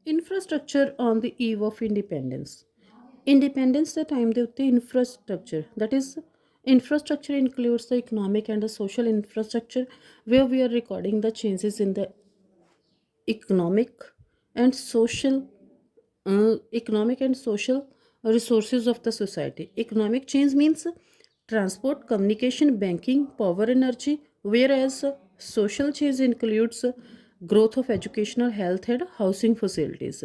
Infrastructure on the eve of independence. Independence ਦੇ time ਦੇ ਉੱਤੇ infrastructure, that is infrastructure includes the economic and the social infrastructure, where we are recording the changes in the economic and social resources of the society. Economic change means transport, communication, banking, power, energy, whereas social change includes growth of educational, health and housing facilities.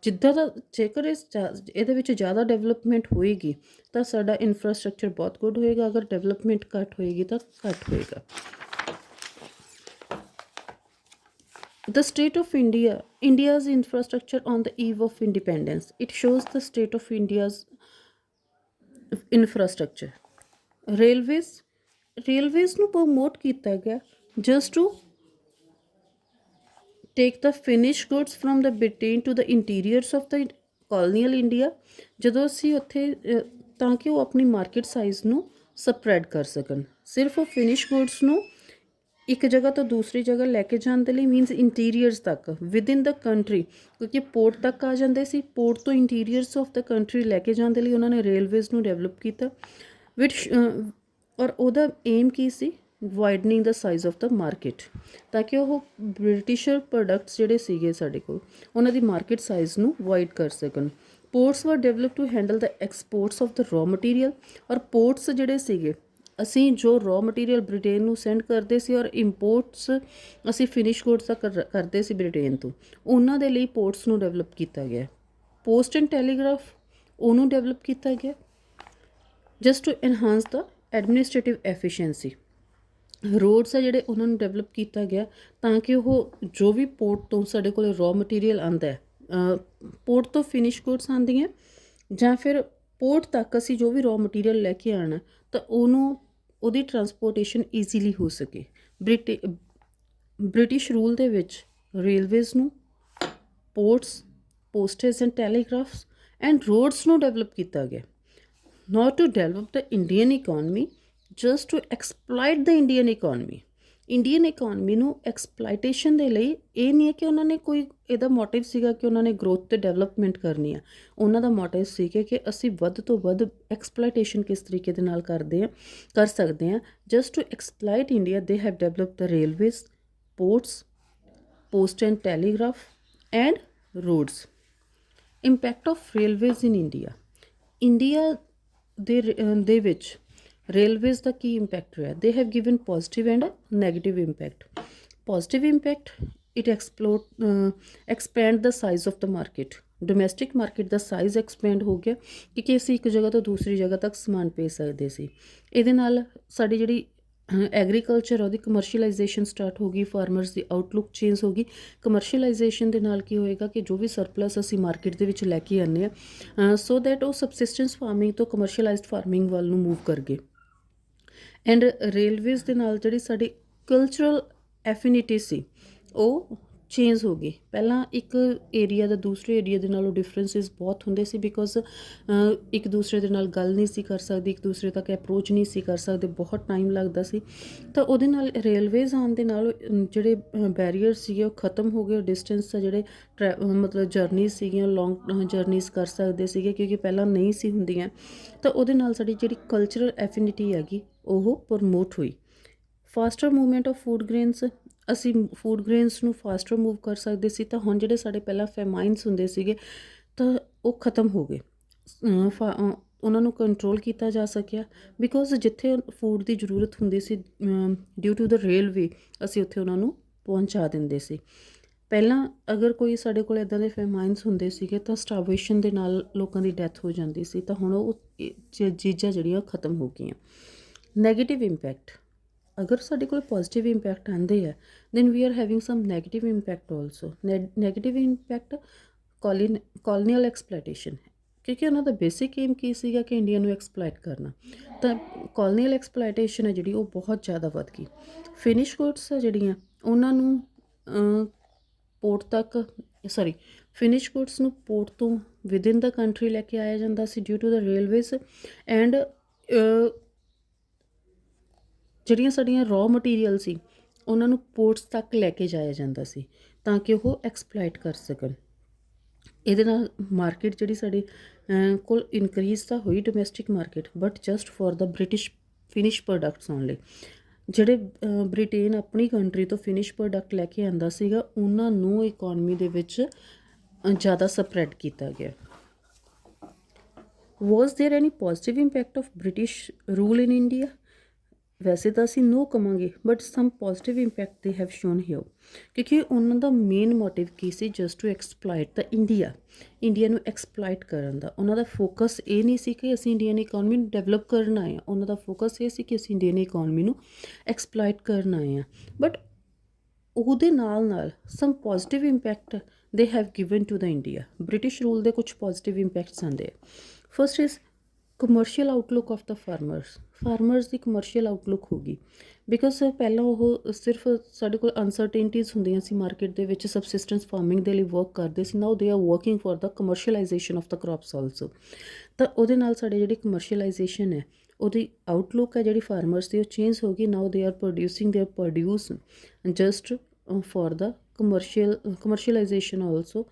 ਜਿੱਦਾਂ ਦਾ ਜੇਕਰ ਇਹਦੇ ਵਿੱਚ ਜ਼ਿਆਦਾ development ਹੋਏਗੀ ਤਾਂ ਸਾਡਾ infrastructure ਬਹੁਤ good ਹੋਏਗਾ, ਅਗਰ ਡਿਵੈਲਪਮੈਂਟ ਘੱਟ ਹੋਏਗੀ ਤਾਂ ਘੱਟ ਹੋਏਗਾ. The state of India's infrastructure on the eve of independence. It shows the state of India's infrastructure. Railways ਨੂੰ ਪ੍ਰਮੋਟ ਕੀਤਾ ਗਿਆ just to take the finished goods from the Britain to the interiors of the colonial India, ਜਦੋਂ ਅਸੀਂ ਉੱਥੇ ਤਾਂ ਕਿ ਉਹ ਆਪਣੀ ਮਾਰਕੀਟ ਸਾਈਜ਼ ਨੂੰ ਸਪਰੈਡ ਕਰ ਸਕਣ. ਸਿਰਫ ਉਹ ਫਿਨਿਸ਼ ਗੁੱਡਸ ਨੂੰ ਇੱਕ ਜਗ੍ਹਾ ਤੋਂ ਦੂਸਰੀ ਜਗ੍ਹਾ ਲੈ ਕੇ ਜਾਣ ਦੇ ਲਈ ਮੀਨਸ ਇੰਟੀਰੀਅਰਸ ਤੱਕ ਵਿਦਿਨ ਦ ਕੰਟਰੀ, ਕਿਉਂਕਿ ਪੋਰਟ ਤੱਕ ਆ ਜਾਂਦੇ ਸੀ, ਪੋਰਟ ਤੋਂ ਇੰਟੀਰੀਅਰਸ ਆਫ ਦ ਕੰਟਰੀ ਲੈ ਕੇ ਜਾਣ ਦੇ ਲਈ ਉਹਨਾਂ ਨੇ ਰੇਲਵੇਜ਼ ਨੂੰ ਡਿਵੈਲਪ ਕੀਤਾ ਵਿਚ ਔਰ ਉਹਦਾ ਏਮ ਕੀ ਸੀ, ਵਾਈਡਨਿੰਗ ਦਾ ਸਾਈਜ਼ ਆਫ ਦ ਮਾਰਕੀਟ, ਤਾਂ ਕਿ ਉਹ ਬ੍ਰਿਟਿਸ਼ਰ ਪ੍ਰੋਡਕਟਸ ਜਿਹੜੇ ਸੀਗੇ ਸਾਡੇ ਕੋਲ ਉਹਨਾਂ ਦੀ ਮਾਰਕੀਟ ਸਾਈਜ਼ ਨੂੰ ਵਾਈਡ ਕਰ ਸਕਣ. Ports were develop to handle the exports of the raw material, ਔਰ ਪੋਰਟਸ ਜਿਹੜੇ ਸੀਗੇ ਅਸੀਂ ਜੋ ਰॉ ਮਟੀਰੀਅਲ ਬ੍ਰਿਟੇਨ ਨੂੰ ਸੈਂਡ ਕਰਦੇ ਸੀ ਔਰ ਇੰਪੋਰਟਸ ਅਸੀਂ ਫਿਨਿਸ਼ ਗੁੱਡਸ ਦਾ ਕਰਦੇ ਸੀ ਬ੍ਰਿਟੇਨ ਤੋਂ, ਉਹਨਾਂ ਦੇ ਲਈ ਪੋਰਟਸ ਨੂੰ ਡਿਵੈਲਪ ਕੀਤਾ ਗਿਆ. ਪੋਸਟ ਐਂਡ ਟੈਲੀਗ੍ਰਾਫ ਉਹਨੂੰ ਡਿਵੈਲਪ ਕੀਤਾ ਗਿਆ just to enhance the administrative efficiency. Roads ਆ ਜਿਹੜੇ ਉਹਨਾਂ ਨੂੰ ਡਿਵੈਲਪ ਕੀਤਾ ਗਿਆ ਤਾਂ ਕਿ ਉਹ ਜੋ ਵੀ ਪੋਰਟ ਤੋਂ ਸਾਡੇ ਕੋਲ ਰॉ ਮਟੀਰੀਅਲ ਆਉਂਦਾ ਹੈ, ਪੋਰਟ ਤੋਂ ਫਿਨਿਸ਼ ਗੁੱਡਸ ਆਉਂਦੀਆਂ ਜਾਂ ਫਿਰ ਪੋਰਟ ਤੱਕ ਅਸੀਂ ਜੋ ਵੀ ਰॉ ਮਟੀਰੀਅਲ ਲੈ ਕੇ ਆਉਣਾ ਤਾਂ ਉਹਦੀ ਟਰਾਂਸਪੋਰਟੇਸ਼ਨ ਈਜ਼ੀਲੀ ਹੋ ਸਕੇ. ਬ੍ਰਿਟਿਸ਼ ਰੂਲ ਦੇ ਵਿੱਚ ਰੇਲਵੇਜ਼ ਨੂੰ, ਪੋਰਟਸ, ਪੋਸਟੇਜ ਐਂਡ ਟੈਲੀਗ੍ਰਾਫਸ ਐਂਡ ਰੋਡਸ ਨੂੰ ਡਿਵੈਲਪ ਕੀਤਾ ਗਿਆ, not to develop the Indian economy, just to exploit the Indian economy. Indian economy ਨੂੰ ਐਕਸਪਲਾਈਟੇਸ਼ਨ ਦੇ ਲਈ ਇਹ ਨਹੀਂ ਹੈ ਕਿ ਉਹਨਾਂ ਨੇ ਕੋਈ ਇਹਦਾ ਮੋਟਿਵ ਸੀਗਾ ਕਿ ਉਹਨਾਂ ਨੇ ਗਰੋਥ ਅਤੇ ਡਿਵੈਲਪਮੈਂਟ ਕਰਨੀ ਆ. ਉਹਨਾਂ ਦਾ ਮੋਟਿਵ ਸੀਗਾ ਕਿ ਅਸੀਂ ਵੱਧ ਤੋਂ ਵੱਧ ਐਕਸਪਲਾਈਟੇਸ਼ਨ ਕਿਸ ਤਰੀਕੇ ਦੇ ਨਾਲ ਕਰ ਸਕਦੇ ਹਾਂ. Just to exploit India they have develop the railways, ports, post and telegraph and roads. Impact of railways in India ਦੇ ਵਿੱਚ ਰੇਲਵੇਜ਼ ਦਾ ਕੀ ਇੰਪੈਕਟ ਰਿਹਾ? They have given positive and negative impact. Positive impact, it expand the size of the market. Domestic market ਦਾ size expand ਹੋ ਗਿਆ ਕਿਉਂਕਿ ਅਸੀਂ ਇੱਕ ਜਗ੍ਹਾ ਤੋਂ ਦੂਸਰੀ ਜਗ੍ਹਾ ਤੱਕ ਸਮਾਨ ਭੇਜ ਸਕਦੇ ਸੀ. ਇਹਦੇ ਨਾਲ ਸਾਡੀ ਜਿਹੜੀ ਐਗਰੀਕਲਚਰ ਉਹਦੀ ਕਮਰਸ਼ੀਅਲਾਈਜੇਸ਼ਨ ਸਟਾਰਟ ਹੋ ਗਈ, ਫਾਰਮਰਸ ਦੀ ਆਊਟਲੁੱਕ ਚੇਂਜ ਹੋ ਗਈ. ਕਮਰਸ਼ੀਅਲਾਈਜੇਸ਼ਨ ਦੇ ਨਾਲ ਕੀ ਹੋਏਗਾ ਕਿ ਜੋ ਵੀ ਸਰਪਲਸ ਅਸੀਂ ਮਾਰਕੀਟ ਦੇ ਵਿੱਚ ਲੈ ਕੇ ਆਉਂਦੇ ਹਾਂ ਸੋ ਦੈਟ ਉਹ ਸਬਸਿਸਟੈਂਸ ਫਾਰਮਿੰਗ ਤੋਂ ਕਮਰਸ਼ੀਅਲਾਈਜ਼ਡ ਫਾਰਮਿੰਗ ਵੱਲ ਨੂੰ ਮੂਵ ਕਰ ਗਏ. ਐਂਡ ਰੇਲਵੇਜ਼ ਦੇ ਨਾਲ ਜਿਹੜੀ ਸਾਡੀ ਕਲਚਰਲ ਐਫੀਨਿਟੀ ਸੀ ਉਹ ਚੇਂਜ ਹੋ ਗਈ. ਪਹਿਲਾਂ ਇੱਕ ਏਰੀਆ ਦਾ ਦੂਸਰੇ ਏਰੀਆ ਦੇ ਨਾਲੋਂ ਡਿਫਰੈਂਸਿਸ ਬਹੁਤ ਹੁੰਦੇ ਸੀ ਬਿਕੋਜ਼ ਇੱਕ ਦੂਸਰੇ ਦੇ ਨਾਲ ਗੱਲ ਨਹੀਂ ਸੀ ਕਰ ਸਕਦੀ, ਇੱਕ ਦੂਸਰੇ ਤੱਕ ਅਪਰੋਚ ਨਹੀਂ ਸੀ ਕਰ ਸਕਦੇ, ਬਹੁਤ ਟਾਈਮ ਲੱਗਦਾ ਸੀ. ਤਾਂ ਉਹਦੇ ਨਾਲ ਰੇਲਵੇਜ਼ ਆਉਣ ਦੇ ਨਾਲ ਜਿਹੜੇ ਬੈਰੀਅਰ ਸੀਗੇ ਉਹ ਖ਼ਤਮ ਹੋ ਗਏ. ਡਿਸਟੈਂਸ ਆ ਜਿਹੜੇ ਮਤਲਬ ਜਰਨੀਜ਼ ਸੀਗੀਆਂ, ਲੌਂਗ ਜਰਨੀਜ਼ ਕਰ ਸਕਦੇ ਸੀਗੇ ਕਿਉਂਕਿ ਪਹਿਲਾਂ ਨਹੀਂ ਸੀ ਹੁੰਦੀਆਂ. ਤਾਂ ਉਹਦੇ ਨਾਲ ਸਾਡੀ ਜਿਹੜੀ ਕਲਚਰਲ ਐਫੀਨਿਟੀ ਹੈਗੀ ਉਹ ਪ੍ਰਮੋਟ ਹੋਈ. Foster movement of food grains, ਅਸੀਂ ਫੂਡ ਗ੍ਰੇਨਸ ਨੂੰ ਫਾਸਟਰ ਮੂਵ ਕਰ ਸਕਦੇ ਸੀ. ਤਾਂ ਹੁਣ ਜਿਹੜੇ ਸਾਡੇ ਪਹਿਲਾਂ ਫੈਮਾਈਨਸ ਹੁੰਦੇ ਸੀਗੇ ਤਾਂ ਉਹ ਖ਼ਤਮ ਹੋ ਗਏ, ਉਹਨਾਂ ਨੂੰ ਕੰਟਰੋਲ ਕੀਤਾ ਜਾ ਸਕਿਆ ਬਿਕੋਜ਼ ਜਿੱਥੇ ਫੂਡ ਦੀ ਜ਼ਰੂਰਤ ਹੁੰਦੀ ਸੀ ਡਿਊ ਟੂ ਦ ਰੇਲਵੇ ਅਸੀਂ ਉੱਥੇ ਉਹਨਾਂ ਨੂੰ ਪਹੁੰਚਾ ਦਿੰਦੇ ਸੀ. ਪਹਿਲਾਂ ਅਗਰ ਕੋਈ ਸਾਡੇ ਕੋਲ ਇੱਦਾਂ ਦੇ ਫੈਮਾਈਨਸ ਹੁੰਦੇ ਸੀਗੇ ਤਾਂ ਸਟਾਰਵੇਸ਼ਨ ਦੇ ਨਾਲ ਲੋਕਾਂ ਦੀ ਡੈਥ ਹੋ ਜਾਂਦੀ ਸੀ. ਤਾਂ ਹੁਣ ਉਹ ਚੀਜ਼ਾਂ ਜਿਹੜੀਆਂ ਖ਼ਤਮ ਹੋ ਗਈਆਂ. ਨੈਗੇਟਿਵ ਇੰਪੈਕਟ, ਅਗਰ ਸਾਡੇ ਕੋਲ ਪੋਜ਼ੀਟਿਵ ਇੰਪੈਕਟ ਆਉਂਦੇ ਆ then we are having some negative impact also. Negative impact colonial exploitation, ਕਿਉਂਕਿ ਉਹਨਾਂ ਦਾ ਬੇਸਿਕ ਏਮ ਕੀ ਸੀਗਾ ਕਿ ਇੰਡੀਆ ਨੂੰ ਐਕਸਪਲਾਈਟ ਕਰਨਾ. ਤਾਂ ਕੋਲੋਨੀਅਲ ਐਕਸਪਲਾਈਟੇਸ਼ਨ ਹੈ ਜਿਹੜੀ ਉਹ ਬਹੁਤ ਜ਼ਿਆਦਾ ਵੱਧ ਗਈ. ਫਿਨਿਸ਼ ਗੁੱਡਸ ਆ ਜਿਹੜੀਆਂ ਉਹਨਾਂ ਨੂੰ ਪੋਰਟ ਤੱਕ ਫਿਨਿਸ਼ ਗੁੱਡਸ ਨੂੰ ਪੋਰਟ ਤੋਂ ਵਿਦਿਨ ਦਾ ਕੰਟਰੀ ਲੈ ਕੇ ਆਇਆ ਜਾਂਦਾ ਸੀ due to the railways. And ਜਿਹੜੀਆਂ ਸਾਡੀਆਂ ਰॉ ਮਟੀਰੀਅਲ ਸੀ ਉਹਨਾਂ ਨੂੰ ਪੋਰਟਸ ਤੱਕ ਲੈ ਕੇ ਜਾਇਆ ਜਾਂਦਾ ਸੀ ਤਾਂ ਕਿ ਉਹ ਐਕਸਪਲਾਈਟ ਕਰ ਸਕਣ. ਇਹਦੇ ਨਾਲ ਮਾਰਕੀਟ ਜਿਹੜੀ ਸਾਡੀ ਕੋਲ ਇਨਕਰੀਜ਼ ਤਾਂ ਹੋਈ domestic market, but just for the British finish products only. ਜਿਹੜੇ ਬ੍ਰਿਟੇਨ ਆਪਣੀ ਕੰਟਰੀ ਤੋਂ ਫਿਨਿਸ਼ ਪ੍ਰੋਡਕਟ ਲੈ ਕੇ ਆਉਂਦਾ ਸੀਗਾ, ਉਹਨਾਂ ਨੂੰ ਇਕੋਨਮੀ ਦੇ ਵਿੱਚ ਜ਼ਿਆਦਾ ਸਪਰੈਡ ਕੀਤਾ ਗਿਆ। Was there any positive impact of British rule in India? ਵੈਸੇ ਤਾਂ ਅਸੀਂ ਨੋ ਕਵਾਂਗੇ, but some positive impact they have shown here, ਕਿਉਂਕਿ ਉਹਨਾਂ ਦਾ ਮੇਨ ਮੋਟਿਵ ਕੀ ਸੀ? Just to exploit the India ਨੂੰ ਐਕਸਪਲੋਇਟ ਕਰਨ ਦਾ। ਉਹਨਾਂ ਦਾ ਫੋਕਸ ਇਹ ਨਹੀਂ ਸੀ ਕਿ ਅਸੀਂ ਇੰਡੀਅਨ ਇਕੋਨਮੀ ਨੂੰ ਡਿਵੈਲਪ ਕਰਨ ਆਏ ਹਾਂ, ਉਹਨਾਂ ਦਾ ਫੋਕਸ ਇਹ ਸੀ ਕਿ ਅਸੀਂ ਇੰਡੀਅਨ ਇਕੋਨਮੀ ਨੂੰ ਐਕਸਪਲੋਇਟ ਕਰਨ ਆਏ ਹਾਂ। ਬਟ ਉਹਦੇ ਨਾਲ some positive impact they have given to the India. British rule ਦੇ ਕੁਛ ਪੋਜ਼ੀਟਿਵ ਇੰਪੈਕਟਸ ਆਉਂਦੇ ਆ। First is commercial outlook of the farmers ਦੀ ਕਮਰਸ਼ੀਅਲ ਆਊਟਲੁੱਕ ਹੋ ਗਈ, ਬਿਕੋਜ਼ ਪਹਿਲਾਂ ਉਹ ਸਿਰਫ ਸਾਡੇ ਕੋਲ ਅਨਸਰਟੇਨਟੀਜ਼ ਹੁੰਦੀਆਂ ਸੀ ਮਾਰਕੀਟ ਦੇ ਵਿੱਚ, ਸਬਸਿਸਟੈਂਸ ਫਾਰਮਿੰਗ ਦੇ ਲਈ ਵਰਕ ਕਰਦੇ ਸੀ। Now they are working for the commercialization of the crops also. ਤਾਂ ਉਹਦੇ ਨਾਲ ਸਾਡੇ ਜਿਹੜੀ ਕਮਰਸ਼ੀਅਲਾਈਜੇਸ਼ਨ ਹੈ, ਉਹਦੀ ਆਊਟਲੁੱਕ ਹੈ ਜਿਹੜੀ ਫਾਰਮਰਸ ਦੀ, ਉਹ ਚੇਂਜ ਹੋ ਗਈ। Now they are producing their produce just for the commercialization also,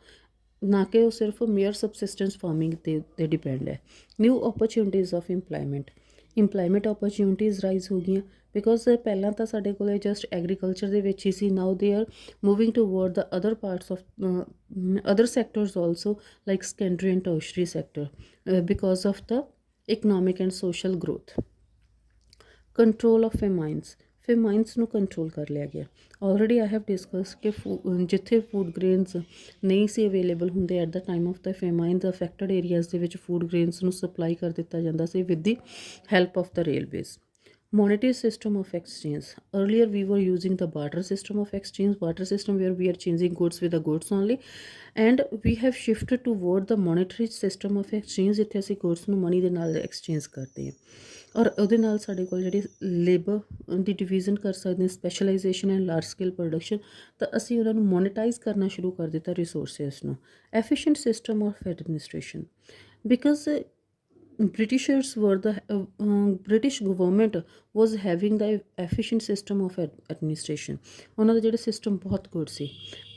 ਨਾ ਕਿ ਉਹ ਸਿਰਫ ਮੇਅਰ ਸਬਸਿਸਟੈਂਸ ਫਾਰਮਿੰਗ 'ਤੇ ਡਿਪੈਂਡ ਹੈ। New opportunities of employment opportunities rise ਹੋ ਗਈਆਂ, ਬਿਕੋਜ਼ ਪਹਿਲਾਂ ਤਾਂ ਸਾਡੇ ਕੋਲ ਜਸਟ ਐਗਰੀਕਲਚਰ ਦੇ ਵਿੱਚ ਹੀ ਸੀ। Now they are moving toward the other parts of other sectors also, like secondary and tertiary sector, because of the economic and social growth. Control of famines ਨੂੰ ਕੰਟਰੋਲ ਕਰ ਲਿਆ ਗਿਆ। ਆਲਰੇਡੀ ਆਈ ਹੈਵ ਡਿਸਕਸ ਕਿ ਜਿੱਥੇ food grains ਨਹੀਂ ਸੀ available ਹੁੰਦੇ at the time of the famines, affected areas ਦੇ ਵਿੱਚ ਫੂਡ ਗ੍ਰੇਨਸ ਨੂੰ ਸਪਲਾਈ ਕਰ ਦਿੱਤਾ ਜਾਂਦਾ ਸੀ with the help of the railways. Monetary system of exchange. Earlier we were using the barter system of exchange, barter system where we are changing goods with the goods only, and we have shifted toward the monetary system of exchange, ਜਿੱਥੇ ਅਸੀਂ goods ਨੂੰ money ਦੇ ਨਾਲ exchange ਕਰਦੇ ਹਾਂ। ਔਰ ਉਹਦੇ ਨਾਲ ਸਾਡੇ ਕੋਲ ਜਿਹੜੀ ਲੇਬਰ ਦੀ ਡਿਵੀਜ਼ਨ ਕਰ ਸਕਦੇ ਹਾਂ, specialisation and large scale production, ਤਾਂ ਅਸੀਂ ਉਹਨਾਂ ਨੂੰ ਮੋਨੀਟਾਈਜ਼ ਕਰਨਾ ਸ਼ੁਰੂ ਕਰ ਦਿੱਤਾ ਰਿਸੋਰਸਿਸ ਨੂੰ। Efficient system of administration, because British government was having the efficient system of administration, ਉਹਨਾਂ ਦਾ ਜਿਹੜਾ ਸਿਸਟਮ ਬਹੁਤ ਗੁੱਡ ਸੀ।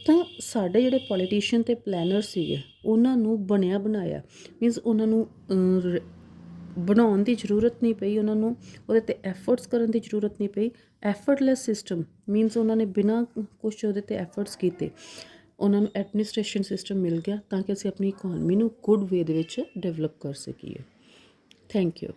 ਤਾਂ ਸਾਡੇ ਜਿਹੜੇ ਪੋਲੀਟੀਸ਼ੀਅਨ ਅਤੇ ਪਲੈਨਰ ਸੀਗੇ, ਉਹਨਾਂ ਨੂੰ ਬਣਿਆ ਬਣਾਇਆ ਮੀਨਸ ਉਹਨਾਂ ਨੂੰ ਬਣਾਉਣ ਦੀ ਜ਼ਰੂਰਤ ਨਹੀਂ ਪਈ, ਉਹਨਾਂ ਨੂੰ ਉਹਦੇ 'ਤੇ ਐਫਰਟਸ ਕਰਨ ਦੀ ਜ਼ਰੂਰਤ ਨਹੀਂ ਪਈ। ਐਫਰਟਲੈਸ ਸਿਸਟਮ ਮੀਨਸ ਉਹਨਾਂ ਨੇ ਬਿਨਾਂ ਕੁਛ ਉਹਦੇ 'ਤੇ ਐਫਰਟਸ ਕੀਤੇ ਉਹਨਾਂ ਨੂੰ ਐਡਮਿਨਿਸਟ੍ਰੇਸ਼ਨ ਸਿਸਟਮ ਮਿਲ ਗਿਆ, ਤਾਂ ਕਿ ਅਸੀਂ ਆਪਣੀ ਇਕੋਨਮੀ ਨੂੰ ਗੁੱਡ ਵੇ ਦੇ ਵਿੱਚ ਡਿਵੈਲਪ ਕਰ ਸਕੀਏ। Thank you.